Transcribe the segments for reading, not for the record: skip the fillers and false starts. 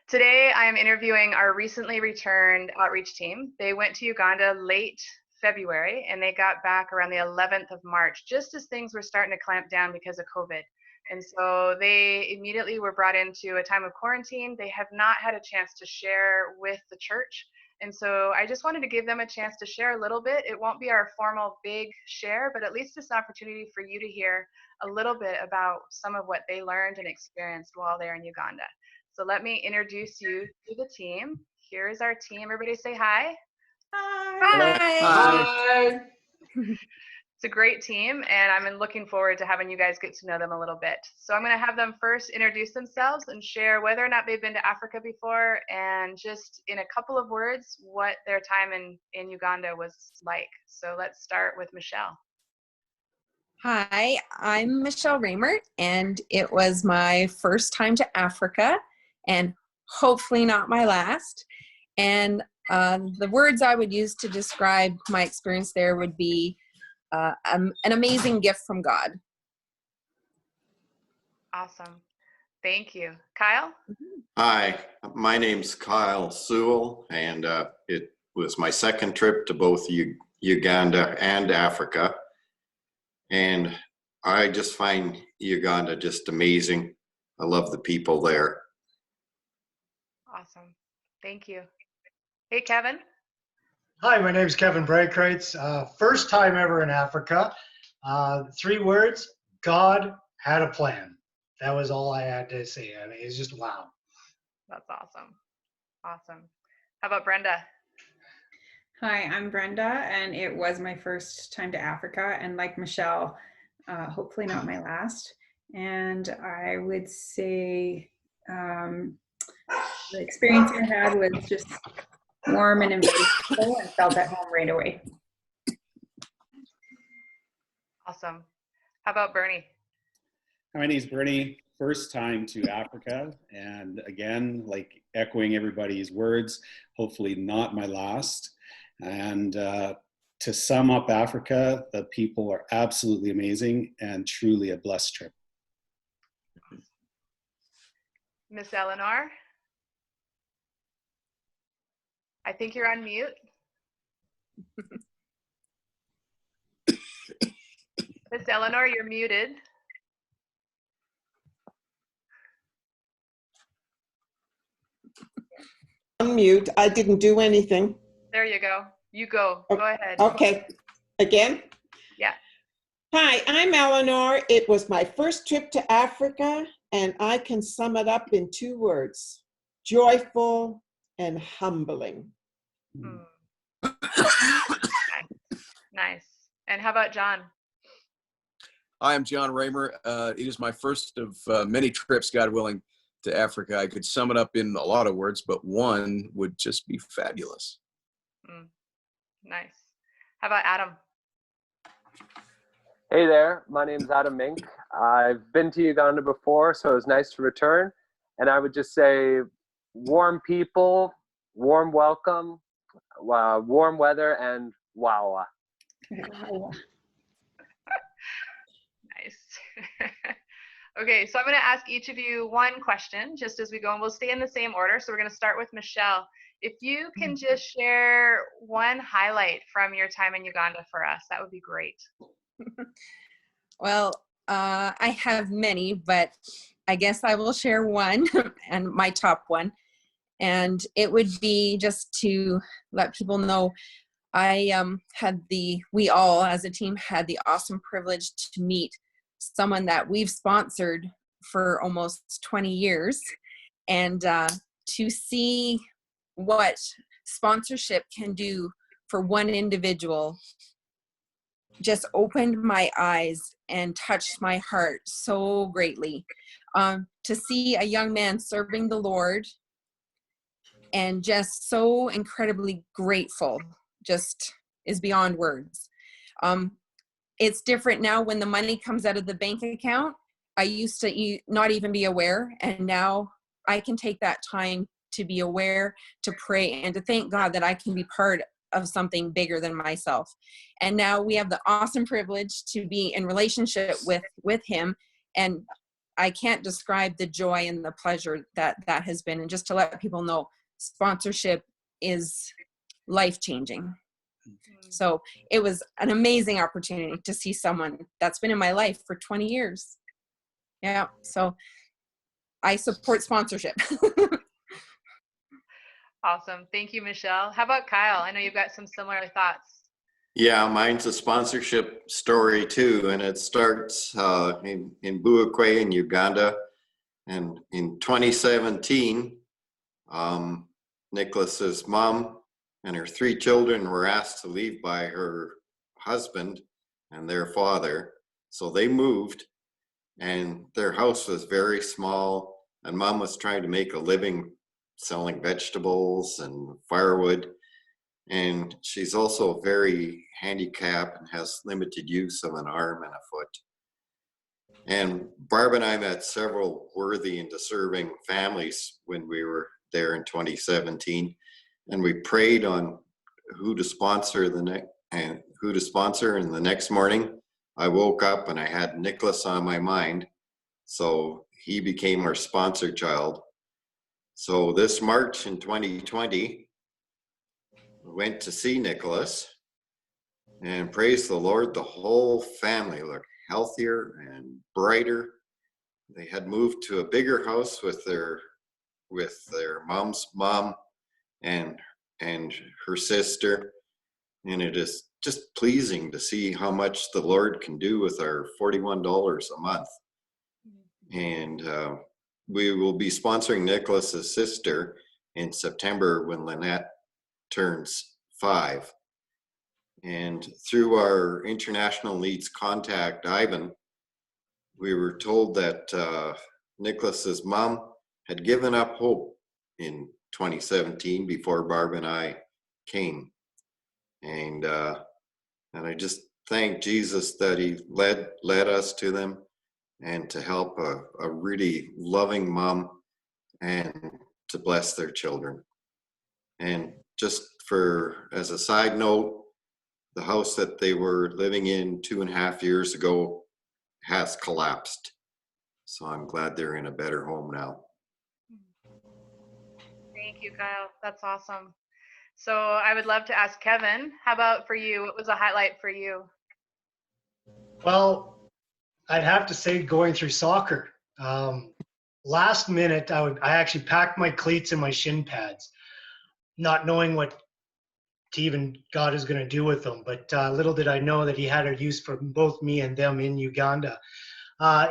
Today, I am interviewing our recently returned outreach team. They went to Uganda late February and they got back around the 11th of March, just as things were starting to clamp down because of COVID. And so they immediately were brought into a time of quarantine. They have not had a chance to share with the church. And so I just wanted to give them a chance to share a little bit. It won't be our formal big share, but at least this opportunity for you to hear a little bit about some of what they learned and experienced while they're in Uganda. So let me introduce you to the team. Here is our team. Everybody say hi. Hi. Hi. It's a great team, and I'm looking forward to having you guys get to know them a little bit. So I'm going to have them first introduce themselves and share whether or not they've been to Africa before, and just in a couple of words, what their time in Uganda was like. So let's start with Michelle. Hi, I'm Michelle Raymer, and it was my first time to Africa, and hopefully not my last. And the words I would use to describe my experience there would be an amazing gift from God. Awesome. Thank you. Kyle? Hi, my name's Kyle Sewell, and it was my second trip to both Uganda and Africa. And I just find Uganda just amazing. I love the people there. Awesome. Thank you. Hey, Kevin. Hi, my name is Kevin Breakreitz. First time ever in Africa. 3 words, God had a plan. That was all I had to say. I mean, it's just wow. That's awesome. Awesome. How about Brenda? Hi, I'm Brenda, and it was my first time to Africa, and like Michelle, hopefully not my last. And I would say the experience I had was just warm and inviting, and felt at home right away. Awesome. How about Bernie? Hi, my name is Bernie. First time to Africa, and again, like echoing everybody's words, hopefully not my last. And to sum up Africa, the people are absolutely amazing and truly a blessed trip. Miss Eleanor? I think you're on mute. Miss Eleanor, you're muted. Unmute. I didn't do anything. There you go. You go. Go ahead. Okay. Again? Yeah. Hi, I'm Eleanor. It was my first trip to Africa, and I can sum it up in 2 words: joyful and humbling. Nice. And how about John? Hi, I'm John Raymer. It is my first of many trips, God willing, to Africa. I could sum it up in a lot of words, but one would just be fabulous. Nice. How about Adam? Hey there, my name's Adam Minke. I've been to Uganda before, so it was nice to return. And I would just say warm people, warm welcome, warm weather, and wow. Nice. Okay, so I'm going to ask each of you one question just as we go, and we'll stay in the same order. So we're going to start with Michelle. If you can just share one highlight from your time in Uganda for us, that would be great. Well, I have many, but I guess I will share one, and my top one. And it would be just to let people know we all as a team had the awesome privilege to meet someone that we've sponsored for almost 20 years. And to see what sponsorship can do for one individual just opened my eyes and touched my heart so greatly. To see a young man serving the Lord and just so incredibly grateful just is beyond words. It's different now when the money comes out of the bank account. I used to not even be aware, and now I can take that time to be aware, to pray, and to thank God that I can be part of something bigger than myself. And now we have the awesome privilege to be in relationship with him, and I can't describe the joy and the pleasure that has been. And just to let people know, sponsorship is life-changing. So it was an amazing opportunity to see someone that's been in my life for 20 years. Yeah. So I support sponsorship. Awesome. Thank you, Michelle. How about Kyle? I know you've got some similar thoughts. Yeah, mine's a sponsorship story too, and it starts in Buakwe in Uganda. And in 2017, Nicholas's mom and her 3 children were asked to leave by her husband and their father. So they moved, and their house was very small, and mom was trying to make a living selling vegetables and firewood. And she's also very handicapped and has limited use of an arm and a foot. And Barb and I met several worthy and deserving families when we were there in 2017, and we prayed on who to sponsor and the next morning I woke up and I had Nicholas on my mind, so he became our sponsor child. So this March in 2020, we went to see Nicholas, and praise the Lord, the whole family looked healthier and brighter. They had moved to a bigger house with their mom's mom and her sister, and it is just pleasing to see how much the Lord can do with our $41 a month. And we will be sponsoring Nicholas's sister in September when Lynette turns 5. And through our international needs contact, Ivan, we were told that Nicholas's mom had given up hope in 2017 before Barb and I came. And I just thank Jesus that he led us to them and to help a really loving mom and to bless their children. And just as a side note, the house that they were living in 2.5 years ago has collapsed. So I'm glad they're in a better home now. Thank you, Kyle. That's awesome. So I would love to ask Kevin, how about for you? What was a highlight for you? Well, I'd have to say going through soccer. Last minute, I actually packed my cleats and my shin pads, not knowing what even God is going to do with them. But little did I know that he had a use for both me and them in Uganda.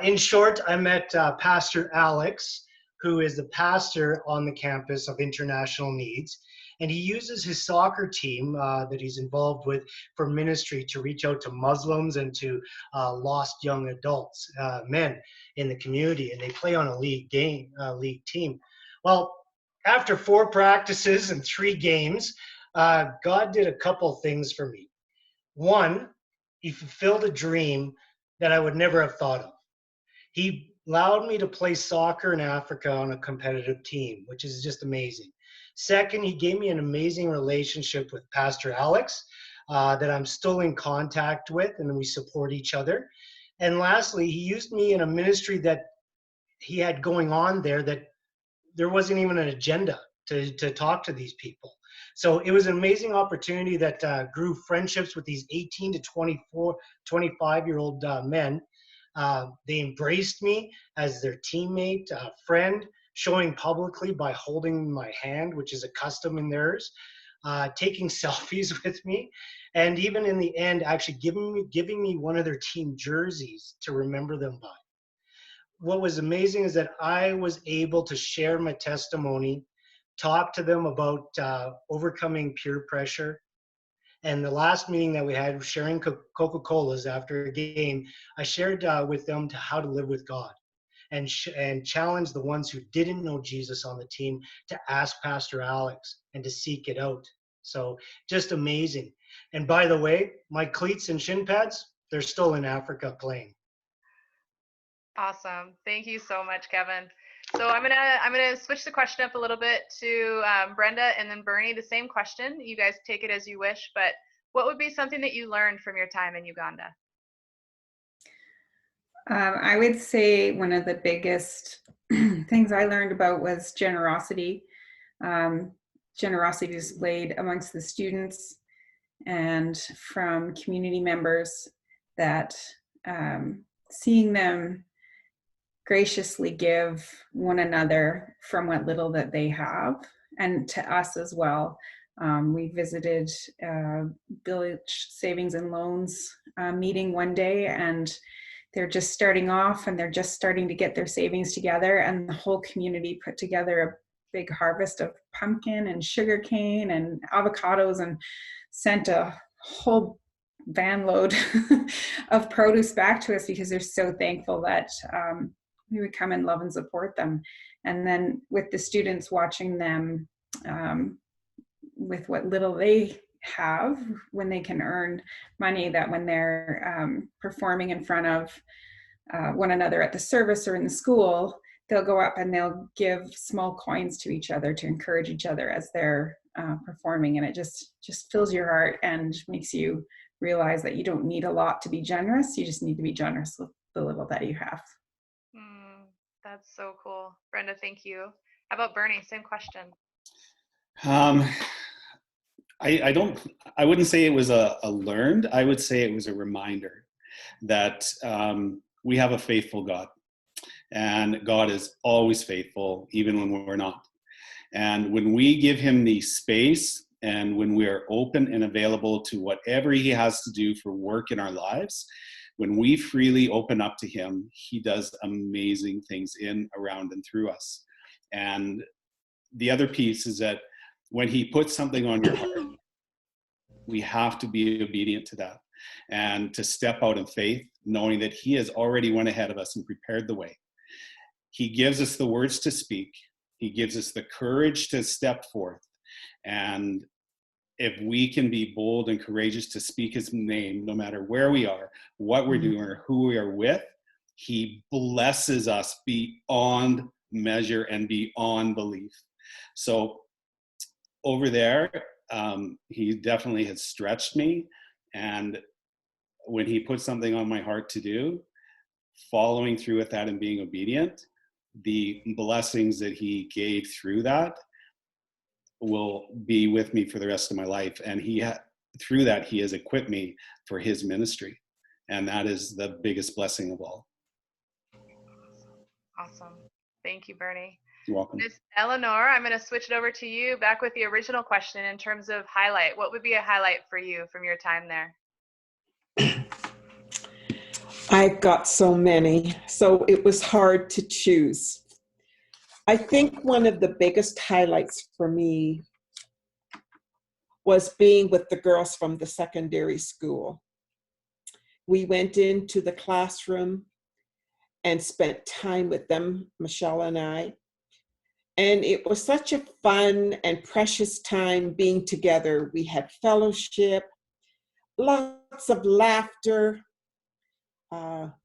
In short, I met Pastor Alex, who is the pastor on the campus of International Needs. And he uses his soccer team that he's involved with for ministry to reach out to Muslims and to lost young adults, men in the community. And they play on a league team. Well, after 4 practices and 3 games, God did a couple things for me. One, he fulfilled a dream that I would never have thought of. He allowed me to play soccer in Africa on a competitive team, which is just amazing. Second, he gave me an amazing relationship with Pastor Alex that I'm still in contact with, and we support each other. And lastly, he used me in a ministry that he had going on there that there wasn't even an agenda to talk to these people. So it was an amazing opportunity that grew friendships with these 18 to 25-year-old men. They embraced me as their teammate, friend, showing publicly by holding my hand, which is a custom in theirs, taking selfies with me, and even in the end, actually giving me one of their team jerseys to remember them by. What was amazing is that I was able to share my testimony, talk to them about overcoming peer pressure. And the last meeting that we had, sharing Coca-Colas after a game, I shared with them how to live with God and challenge the ones who didn't know Jesus on the team to ask Pastor Alex and to seek it out. So just amazing. And by the way, my cleats and shin pads, they're still in Africa playing. Awesome. Thank you so much, Kevin. So I'm gonna switch the question up a little bit to Brenda and then Bernie. The same question. You guys take it as you wish, but what would be something that you learned from your time in Uganda? I would say one of the biggest things I learned about was generosity. Generosity displayed amongst the students and from community members, that seeing them graciously give one another from what little that they have, and to us as well. We visited Village Savings and Loans meeting one day, and they're just starting off and they're just starting to get their savings together, and the whole community put together a big harvest of pumpkin and sugar cane and avocados and sent a whole van load of produce back to us, because they're so thankful that we would come and love and support them. And then with the students, watching them with what little they have, when they can earn money, that when they're performing in front of one another at the service or in the school, they'll go up and they'll give small coins to each other to encourage each other as they're performing. And it just fills your heart and makes you realize that you don't need a lot to be generous. You just need to be generous with the little that you have. That's so cool. Brenda, thank you. How about Bernie? Same question. I wouldn't say it was a learned, I would say it was a reminder that we have a faithful God, and God is always faithful, even when we're not. And when we give him the space, and when we are open and available to whatever he has to do for work in our lives, when we freely open up to him, he does amazing things in, around, and through us. And the other piece is that when he puts something on your heart, we have to be obedient to that and to step out in faith, knowing that he has already went ahead of us and prepared the way. He gives us the words to speak. He gives us the courage to step forth. And if we can be bold and courageous to speak his name, no matter where we are, what we're doing, or who we are with, he blesses us beyond measure and beyond belief. So over there, he definitely has stretched me. And when he put something on my heart to do, following through with that and being obedient, the blessings that he gave through that will be with me for the rest of my life. And through that, he has equipped me for his ministry. And that is the biggest blessing of all. Awesome. Thank you, Bernie. You're welcome. Miss Eleanor, I'm going to switch it over to you, back with the original question in terms of highlight. What would be a highlight for you from your time there? I've got so many, so it was hard to choose. I think one of the biggest highlights for me was being with the girls from the secondary school. We went into the classroom and spent time with them, Michelle and I. And it was such a fun and precious time being together. We had fellowship, lots of laughter.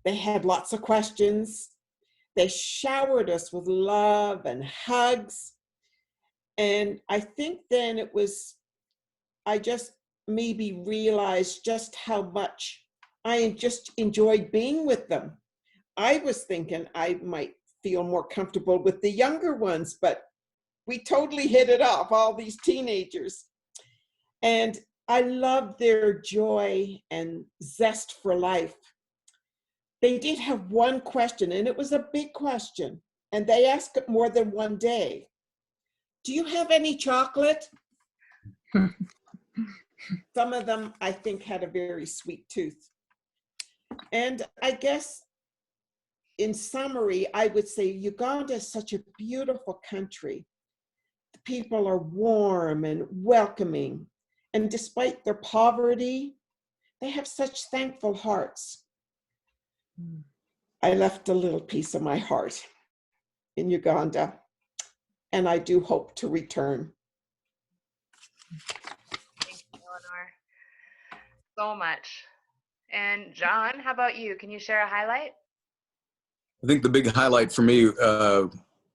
They had lots of questions. They showered us with love and hugs. And I think then I just maybe realized just how much I just enjoyed being with them. I was thinking I might feel more comfortable with the younger ones, but we totally hit it off, all these teenagers. And I loved their joy and zest for life. They did have one question, and it was a big question, and they asked it more than one day. Do you have any chocolate? Some of them, I think, had a very sweet tooth. And I guess, in summary, I would say Uganda is such a beautiful country. The people are warm and welcoming, and despite their poverty, they have such thankful hearts. I left a little piece of my heart in Uganda, and I do hope to return. Thank you, Eleanor, so much. And John, how about you? Can you share a highlight? I think the big highlight for me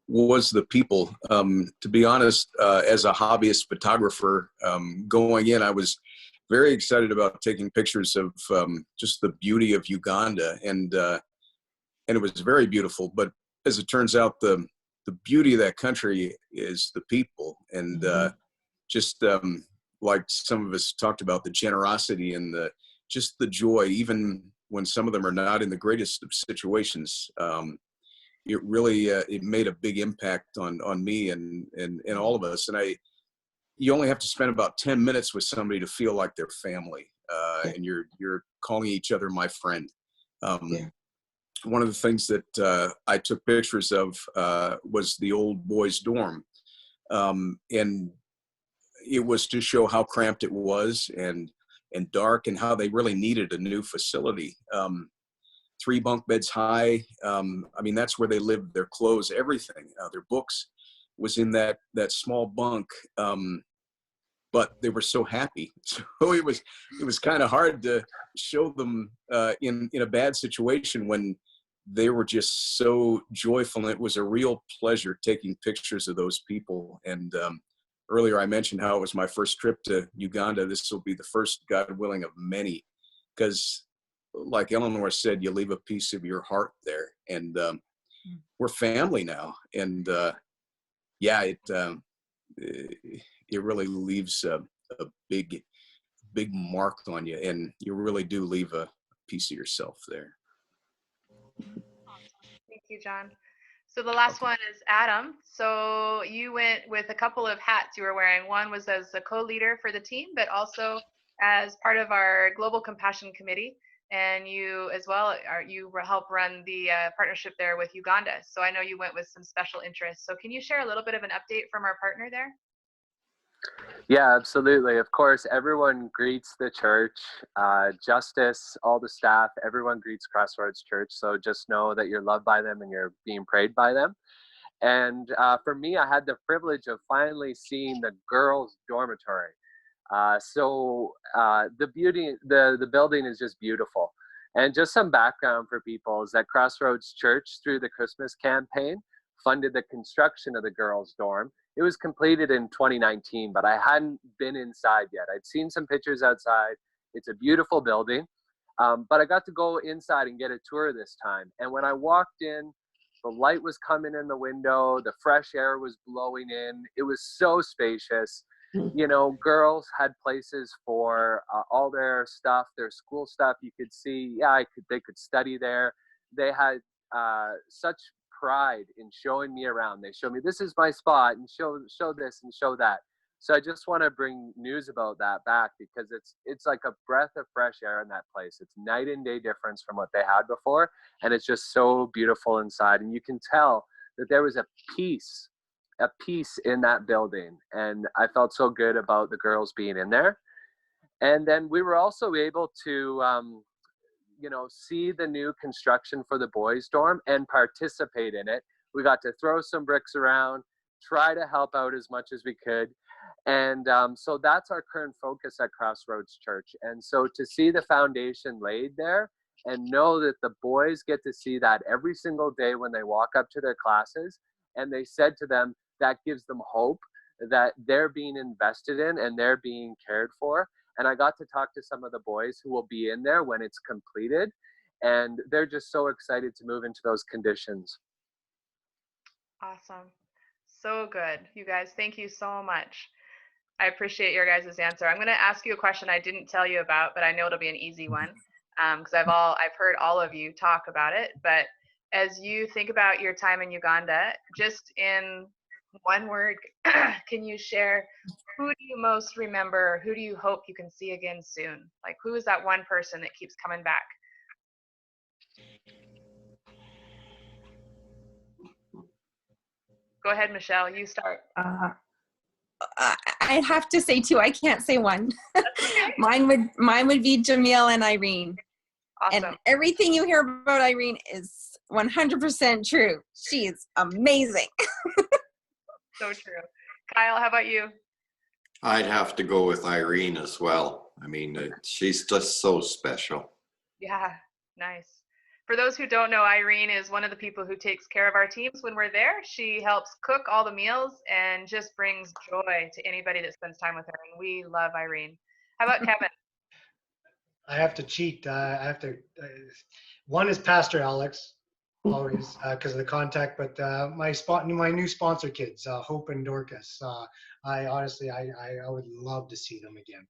was the people. To be honest, as a hobbyist photographer, going in, I was very excited about taking pictures of just the beauty of Uganda. And and it was very beautiful. But as it turns out, the beauty of that country is the people, and just like some of us talked about, the generosity and just the joy, even when some of them are not in the greatest of situations. It really it made a big impact on me and all of us. And you only have to spend about 10 minutes with somebody to feel like they're family, and you're calling each other my friend. One of the things that I took pictures of was the old boys' dorm, and it was to show how cramped it was and dark, and how they really needed a new facility. 3 bunk beds high. I mean, that's where they lived. Their clothes, everything, their books was in that small bunk. But they were so happy. So it was kind of hard to show them in a bad situation when they were just so joyful. And it was a real pleasure taking pictures of those people. And earlier I mentioned how it was my first trip to Uganda. This will be the first, God willing, of many, because like Eleanor said, you leave a piece of your heart there, and we're family now. And it really leaves a big mark on you, and you really do leave a piece of yourself there. Thank you, John. So the last one is Adam. So you went with a couple of hats you were wearing. One was as a co-leader for the team, but also as part of our Global Compassion Committee. And you as well, you help run the partnership there with Uganda. So I know you went with some special interests. So can you share a little bit of an update from our partner there? Yeah, absolutely. Of course, everyone greets the church, Justice, all the staff, everyone greets Crossroads Church. So just know that you're loved by them and you're being prayed by them. And for me, I had the privilege of finally seeing the girls' dormitory. The building is just beautiful. And just some background for people is that Crossroads Church, through the Christmas campaign, funded the construction of the girls' dorm. It was completed in 2019, but I hadn't been inside yet. I'd seen some pictures outside. It's a beautiful building, but I got to go inside and get a tour this time. And when I walked in, the light was coming in the window, the fresh air was blowing in. It was so spacious. You know, girls had places for all their stuff, their school stuff. You could see, they could study there. They had such pride in showing me around. They showed me, this is my spot, and show this and show that. So I just want to bring news about that back, because it's like a breath of fresh air in that place. It's night and day difference from what they had before, and it's just so beautiful inside. And you can tell that there was a peace in that building, and I felt so good about the girls being in there. And then we were also able to see the new construction for the boys' dorm and participate in it. We got to throw some bricks around, try to help out as much as we could. And so that's our current focus at Crossroads Church. And so to see the foundation laid there and know that the boys get to see that every single day when they walk up to their classes, and they said to them, that gives them hope that they're being invested in and they're being cared for. And I got to talk to some of the boys who will be in there when it's completed, and they're just so excited to move into those conditions. Awesome. So good. You guys, thank you so much. I appreciate your guys' answer. I'm going to ask you a question I didn't tell you about, but I know it'll be an easy one, because I've heard all of you talk about it. But as you think about your time in Uganda, just in one word, can you share, who do you most remember? Who do you hope you can see again soon? Like, who is that one person that keeps coming back? Go ahead, Michelle, you start. I'd have to say two. I can't say one. Okay. Mine would be Jamil and Irene. Awesome. And everything you hear about Irene is 100% true. She's amazing. So true. Kyle, how about you? I'd have to go with Irene as well. I mean, she's just so special. Yeah, nice. For those who don't know, Irene is one of the people who takes care of our teams when we're there. She helps cook all the meals and just brings joy to anybody that spends time with her. And we love Irene. How about Kevin? I have to cheat. One is Pastor Alex. always because of the contact. But my new sponsor kids, Hope and Dorcas. I honestly, I would love to see them again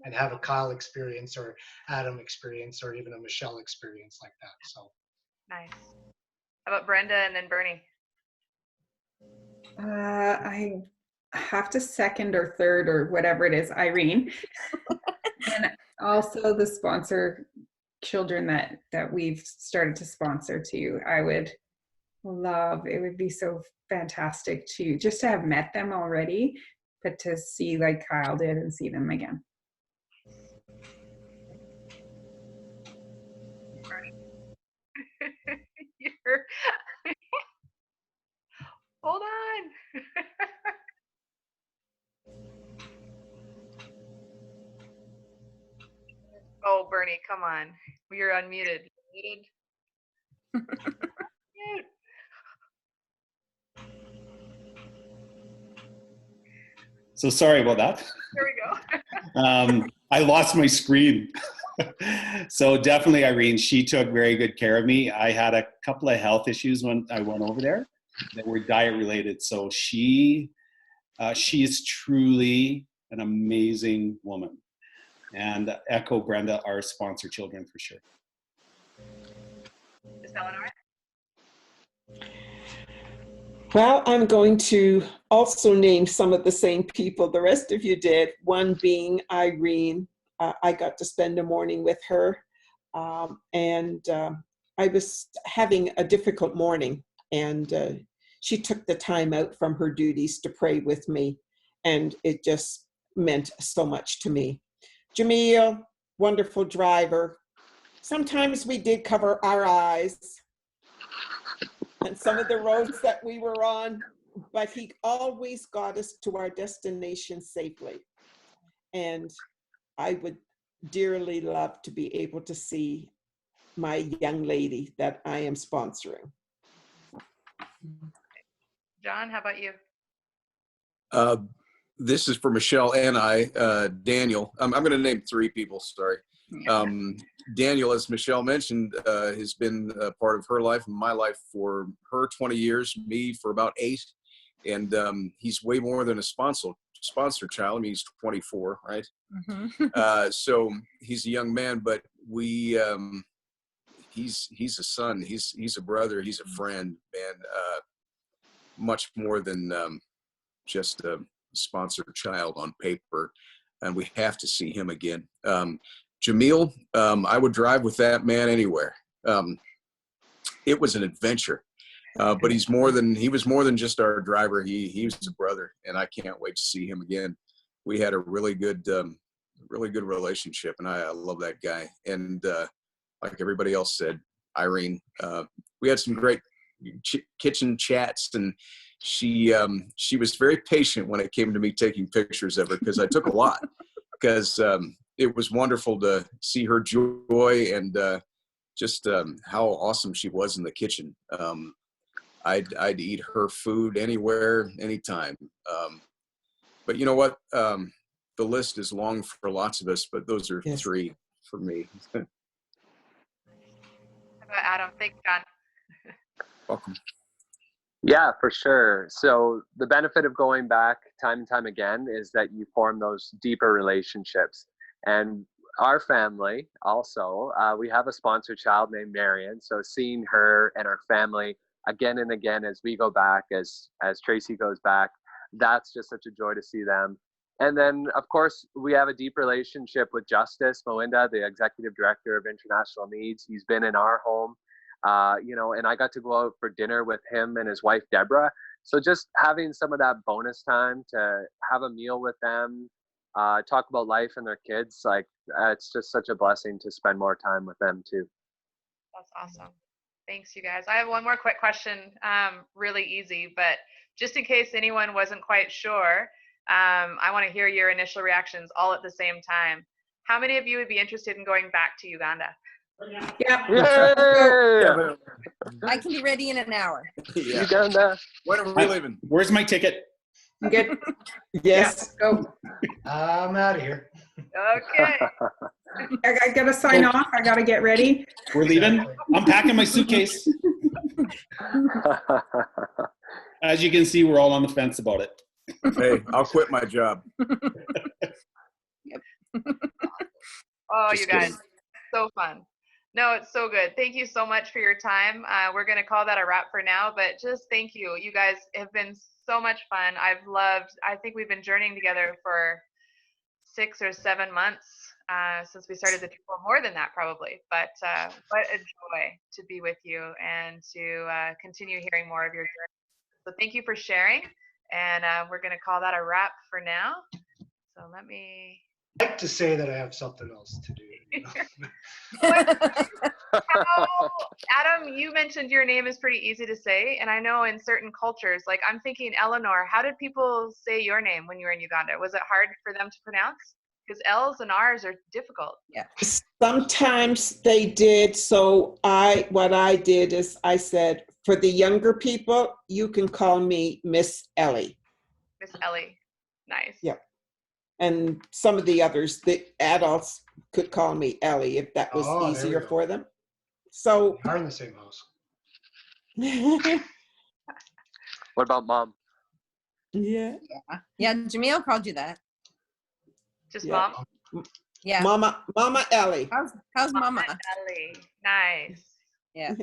and have a Kyle experience or Adam experience or even a Michelle experience like that. So Nice. How about Brenda and then Bernie? I have to second or third or whatever it is, Irene. And also the sponsor children that we've started to sponsor too. I would love, it would be so fantastic to just to have met them already, but to see like Kyle did and see them again. Hold on. Oh, Bernie, come on. You're unmuted. Muted. Mute. So sorry about that. There we go. I lost my screen. So definitely Irene, she took very good care of me. I had a couple of health issues when I went over there that were diet related. So she is truly an amazing woman. And echo Brenda, our sponsor children for sure. Is Eleanor? Well, I'm going to also name some of the same people the rest of you did, one being Irene. I got to spend a morning with her, and I was having a difficult morning, and she took the time out from her duties to pray with me, and it just meant so much to me. Jamil, wonderful driver. Sometimes we did cover our eyes and some of the roads that we were on, but he always got us to our destination safely. And I would dearly love to be able to see my young lady that I am sponsoring. John, how about you? This is for Michelle and I, Daniel. I'm going to name three people, sorry. Daniel, as Michelle mentioned, has been a part of her life and my life for her 20 years, me for about 8. And he's way more than a sponsor child. I mean, he's 24, right? Mm-hmm. So he's a young man, but he's a son, he's a brother, he's a friend, and much more than just a sponsored child on paper. And we have to see him again. Jamil, I would drive with that man anywhere. It was an adventure, but he was more than just our driver. He was a brother, and I can't wait to see him again. We had a really good relationship, and I love that guy. And like everybody else said, Irene, we had some great kitchen chats, and she was very patient when it came to me taking pictures of her, because I took a lot, because it was wonderful to see her joy and just how awesome she was in the kitchen. I'd eat her food anywhere, anytime. But you know what? The list is long for lots of us, but those are three for me. How about Adam? Thanks, John. Welcome. Yeah, for sure. So the benefit of going back time and time again is that you form those deeper relationships. And our family also, we have a sponsored child named Marion. So seeing her and our family again and again as we go back, as Tracy goes back, that's just such a joy to see them. And then, of course, we have a deep relationship with Justice Moinda, the Executive Director of International Needs. He's been in our home, and I got to go out for dinner with him and his wife, Deborah. So just having some of that bonus time to have a meal with them, talk about life and their kids, like it's just such a blessing to spend more time with them too. That's awesome. Thanks, you guys. I have one more quick question, really easy, but just in case anyone wasn't quite sure, I want to hear your initial reactions all at the same time. How many of you would be interested in going back to Uganda? Yeah. I can be ready in an hour. Yeah. Uganda. When are we leaving? Where's my ticket? Good. Yes. Go. I'm out of here. Okay. I gotta sign off. I gotta get ready. We're leaving. I'm packing my suitcase. As you can see, we're all on the fence about it. Hey, I'll quit my job. Oh, Just you guys, kidding. so fun. No, it's so good. Thank you so much for your time. We're going to call that a wrap for now, but just thank you. You guys have been so much fun. I think we've been journeying together for 6 or 7 months since we started the trip, well, more than that probably. But what a joy to be with you and to continue hearing more of your journey. So thank you for sharing, and we're going to call that a wrap for now. So let me. I like to say that I have something else to do. Adam, you mentioned your name is pretty easy to say, and I know in certain cultures, like I'm thinking Eleanor, how did people say your name when you were in Uganda? Was it hard for them to pronounce? Because L's and R's are difficult. Yeah. Sometimes they did. So what I did is I said, for the younger people, you can call me Miss Ellie. Miss Ellie. Nice. Yep. And some of the others, the adults could call me Ellie if that was Oh, there we easier go. for them. So We are in the same house. What about mom? yeah. Yeah, Jamil called you that. Just Yeah. mom? Yeah. Mama Ellie. How's Mama? Ellie. Nice. Yeah.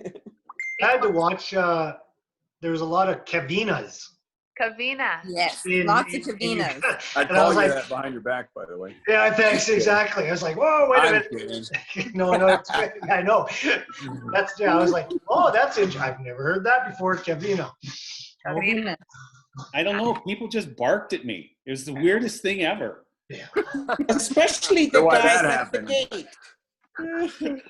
I had to watch, there was a lot of Kavinas. Kavina. Yes. in- Lots of in Kavinas. Uganda. I And I call was you like, that behind your back, by the way. yeah, thanks, exactly. I was like, whoa, wait a I'm minute. kidding. No, it's good. I know. I was like, oh, that's interesting. I've never heard that before, Kavina. Kavina. I don't know. People just barked at me. It was the weirdest thing ever. Yeah. Especially the So why guys that at the happened? gate.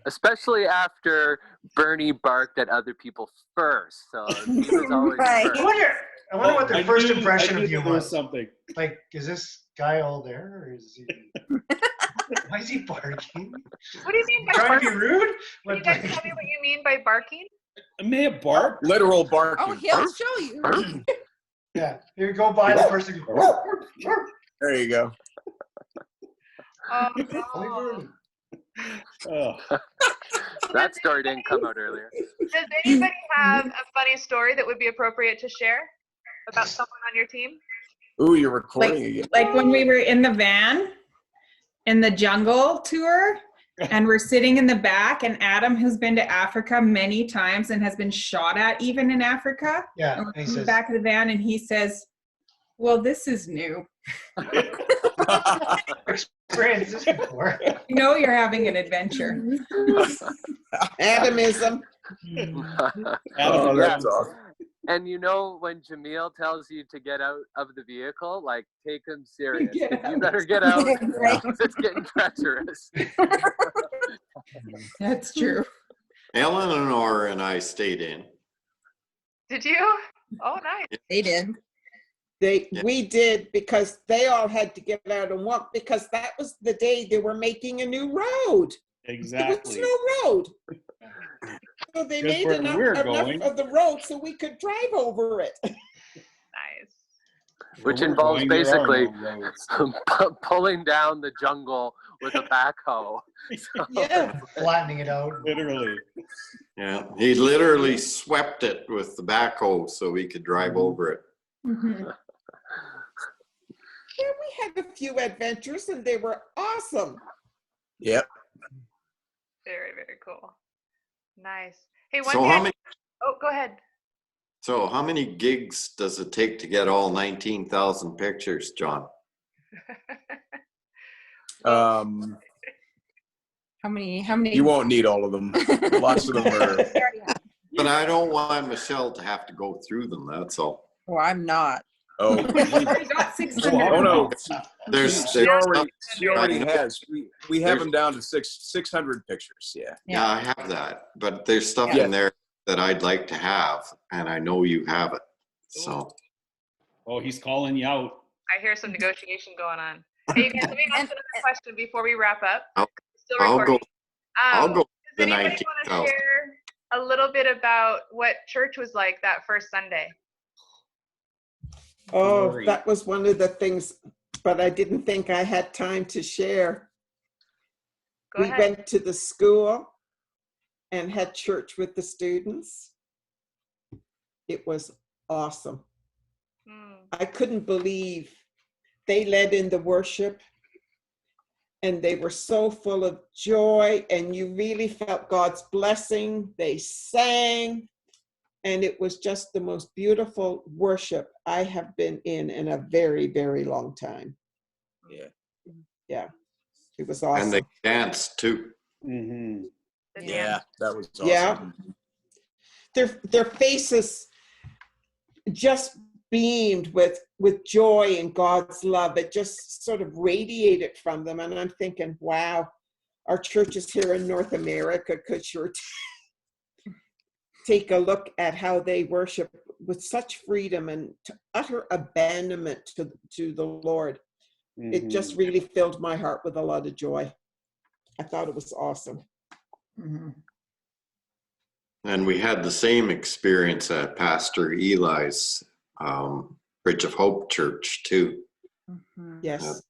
Especially after Bernie barked at other people first. So he was always Right. first. I wonder what their I first knew- impression I knew of you that there was was. something. Like, is this guy all there, or is he? Why is he barking? What do you mean by Trying to barking? be rude? Can you guys tell me what you mean by barking? I may have barked. Literal barking. Oh, he'll show you. Yeah. Here, go by the person. There you go. Oh, Only no. Bernie. Oh. That story didn't come out earlier. Does anybody have a funny story that would be appropriate to share about someone on your team? Ooh, you're recording again. Like when we were in the van in the jungle tour and we're sitting in the back, and Adam, who's been to Africa many times and has been shot at even in Africa, Yeah. and we're And he in the says, back of the van, and he says, well, this is new. experienced this before. You know you're having an adventure. Adamism. Oh, Yeah. that's awesome. And you know when Jamil tells you to get out of the vehicle, like take him serious. Get 'Cause you out. better get out. Right. It's getting treacherous. That's true. Eleanor and I stayed in. Did you? Oh, nice. They did. We did, because they all had to get out and walk, because that was the day they were making a new road. Exactly. There was no road. So they Because made where enough we're going- of the road so we could drive over it. Nice. Which Where we're involves going, there are basically no roads. pulling down the jungle with a backhoe. Yeah. Flattening it out. Literally. Yeah, he literally swept it with the backhoe so we could drive over it. Mhm. Yeah, we had a few adventures and they were awesome. Yep. Very, very cool. Nice. Hey, one So thing. how many? Oh, go ahead. So how many gigs does it take to get all 19,000 pictures, John? How many? You won't need all of them. Lots of them are. But I don't want Michelle to have to go through them. That's all. Well, I'm not. Oh, We got 600. oh no. There's She not- already has. We have There's- them down to 600 pictures. Yeah. yeah, I have that, but there's stuff Yeah. in there that I'd like to have, and I know you have it. So Oh, he's calling you out. I hear some negotiation going on. Hey, you guys, let me ask another question before we wrap up. I'll- Still I'll recording. go. I'll go. Does The anybody want to 19,000. share a little bit about what church was like that first Sunday? Oh, Glory. that was one of the things, but I didn't think I had time to share. Go We ahead. went to the school and had church with the students. It was awesome. I couldn't believe they led in the worship, and they were so full of joy, and you really felt God's blessing. They sang, and it was just the most beautiful worship I have been in a very, very long time. Yeah. Yeah, it was And they awesome. danced too. Mm-hmm. Yeah, that was awesome. Yeah. Their faces just beamed with joy and God's love. It just sort of radiated from them. And I'm thinking, wow, our churches here in North America could sure take a look at how they worship with such freedom and utter abandonment to the Lord. Mm-hmm. It just really filled my heart with a lot of joy. I thought it was awesome. Mm-hmm. And we had the same experience at Pastor Eli's Bridge of Hope Church too. Mm-hmm. Yes.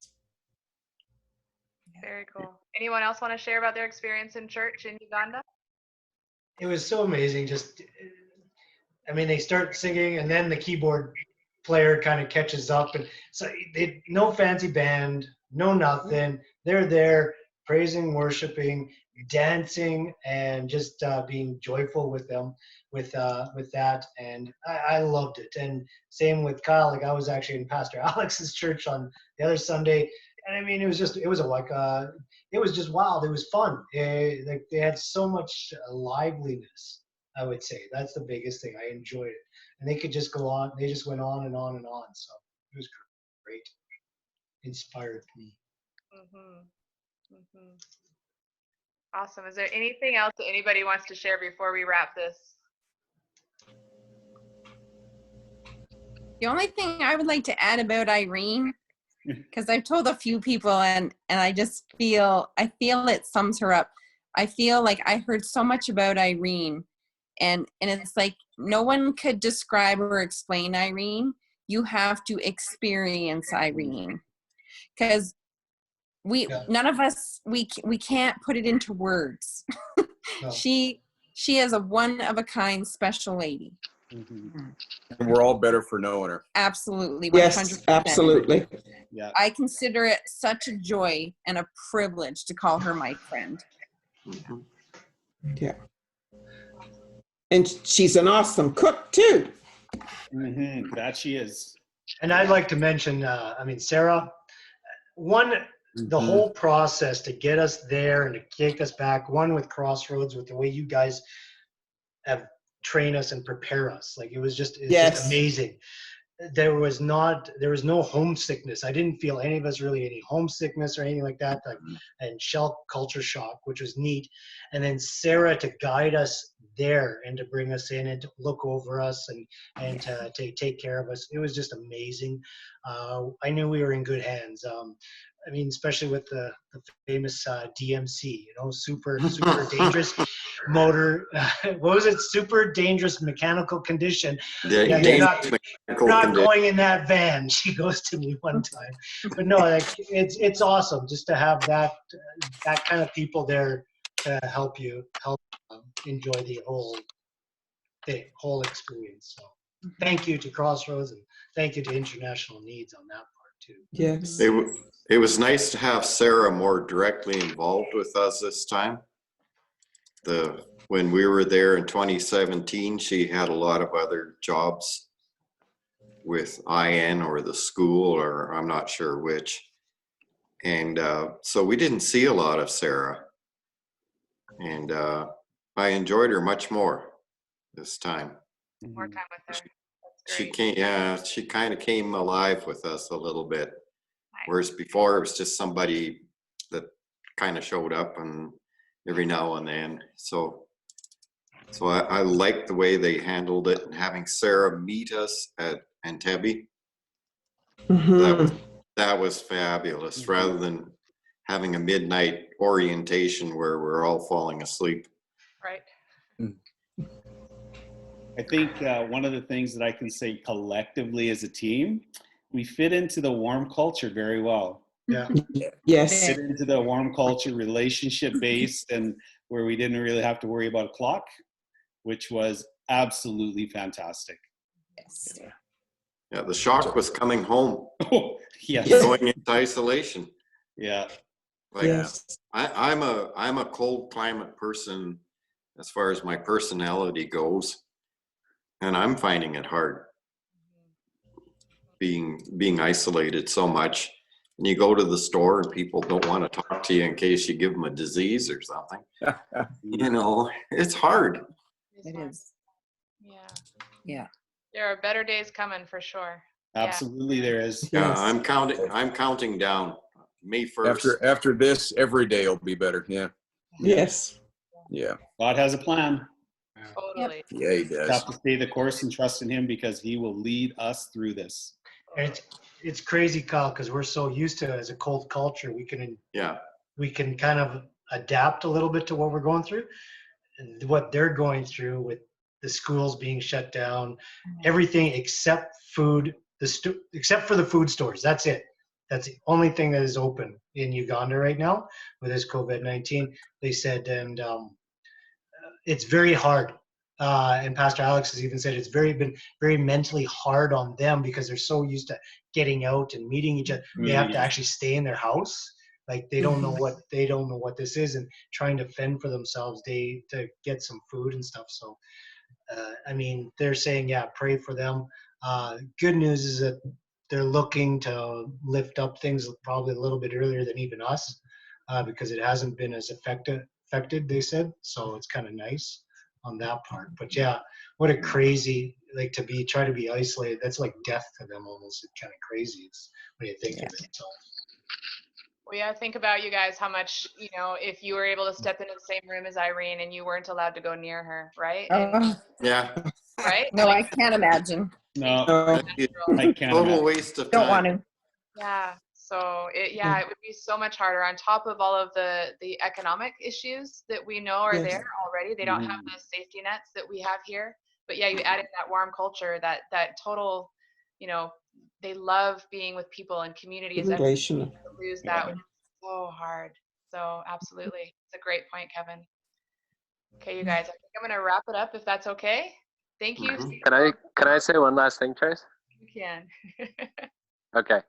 Very cool. Anyone else want to share about their experience in church in Uganda? It was so amazing. Just, I mean, they start singing, and then the keyboard player kind of catches up, and so they no fancy band, no nothing. They're there praising, worshiping, dancing, and just being joyful with them, with that. And I loved it. And same with Kyle. Like, I was actually in Pastor Alex's church on the other Sunday, and I mean, it was just it was just wild. It was fun. They had so much liveliness. I would say that's the biggest thing. I enjoyed it, and they could just go on. They just went on and on and on. So it was great. Inspired me. Awesome. Is there anything else that anybody wants to share before we wrap this? The only thing I would like to add about Irene, because I've told a few people and I just feel it sums her up. I feel like I heard so much about Irene, and it's like no one could describe or explain Irene. You have to experience Irene, because none of us we can't put it into words. No. She is a one of a kind special lady. Mm-hmm. And we're all better for knowing her. Absolutely. 100%. Yes, absolutely. Yeah. I consider it such a joy and a privilege to call her my friend. Yeah. And she's an awesome cook too. Mm-hmm. That she is. And I'd like to mention, I mean, Sarah, the whole process to get us there and to take us back, one with Crossroads, with the way you guys have trained us and prepare us. Like, it's just amazing. There was no homesickness. I didn't feel any of us really any homesickness or anything like that. And shell culture shock, which was neat. And then Sarah to guide us there and to bring us in and to look over us and to take care of us. It was just amazing. I knew we were in good hands. I mean, especially with the famous DMC, super dangerous motor. What was it? Super dangerous mechanical condition. Yeah, you're not going in that van. She goes to me one time, but no, it's awesome just to have that kind of people there to help enjoy the whole experience. So thank you to Crossroads, and thank you to International Needs on that part too. Yes. It was nice to have Sarah more directly involved with us this time. When we were there in 2017, she had a lot of other jobs with IN or the school, or I'm not sure which. And so we didn't see a lot of Sarah. And I enjoyed her much more this time. More time with her. She kind of came alive with us a little bit. Nice. Whereas before it was just somebody that kind of showed up and every now and then. So I liked the way they handled it, and having Sarah meet us at Entebbe. That was fabulous, rather than having a midnight orientation where we're all falling asleep. Right. I think one of the things that I can say collectively as a team, we fit into the warm culture very well. Yeah. Yes. Get into the warm culture, relationship based, and where we didn't really have to worry about a clock, which was absolutely fantastic. Yes. Yeah, the shock was coming home, Oh, yes. going into isolation. Yeah. Like Yes. I'm a cold climate person as far as my personality goes, and I'm finding it hard being isolated so much. And you go to the store and people don't want to talk to you in case you give them a disease or something. You know, it's hard. It is. Yeah. Yeah. There are better days coming for sure. Yeah. Absolutely, there is. Yeah, Yes. I'm counting down. May 1st. After this, every day will be better. Yeah. Yes. Yeah. God has a plan. Totally. Yeah, he We does. have to stay the course and trust in him because he will lead us through this. And it's crazy, Kyle, because we're so used to it as a cold culture. Yeah. We can kind of adapt a little bit to what we're going through. And what they're going through with the schools being shut down, everything except food, except for the food stores. That's it. That's the only thing that is open in Uganda right now with this COVID-19. They said, and it's very hard. And Pastor Alex has even said it's been very mentally hard on them because they're so used to getting out and meeting each other. They have to actually stay in their house. Like they don't know what this is, and trying to fend for themselves to get some food and stuff. So I mean, they're saying, yeah, pray for them. Good news is that they're looking to lift up things probably a little bit earlier than even us, because it hasn't been as affected, they said. So it's kind of nice on that part. But yeah, what a crazy, like try to be isolated. That's like death to them almost. It's kind of crazy. It's when you think of it. So. Well, yeah, think about you guys, how much, if you were able to step into the same room as Irene and you weren't allowed to go near her, right? And, Yeah. right? No, I can't imagine. No, I can't Total imagine. waste of Don't want time. to. Yeah. So it would be so much harder on top of all of the economic issues that we know are Yes. there already. They don't have the safety nets that we have here. But yeah, you add in that warm culture, that total, they love being with people and communities. And to Relational. lose that would be so hard. So absolutely. It's a great point, Kevin. Okay, you guys, I think I'm gonna wrap it up if that's okay. Thank you. Can I say one last thing, Trace? You can. Okay.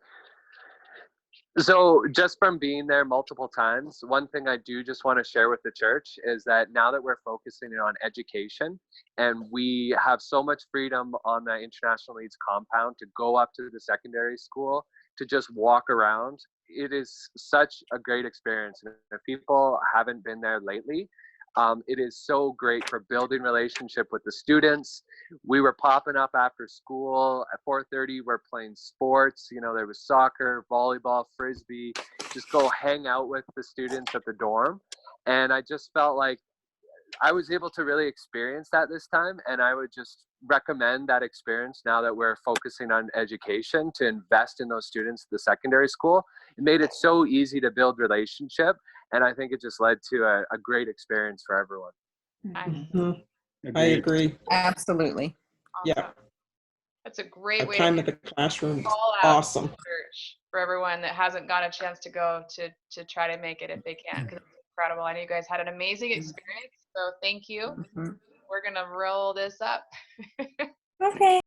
So just from being there multiple times, one thing I do just want to share with the church is that now that we're focusing on education and we have so much freedom on the International Needs compound to go up to the secondary school, to just walk around, it is such a great experience. And if people haven't been there lately, it is so great for building relationship with the students. We were popping up after school at 4:30. We're playing sports. There was soccer, volleyball, frisbee. Just go hang out with the students at the dorm. And I just felt like I was able to really experience that this time. And I would just recommend that experience now that we're focusing on education, to invest in those students at the secondary school. It made it so easy to build relationship. And I think it just led to a great experience for everyone. I agree. Absolutely. Yeah. That's a great A way time to at the classroom. call out Awesome. church for everyone that hasn't got a chance to go to try to make it if they can, because it's incredible. I know you guys had an amazing experience, so thank you. We're gonna roll this up. Okay.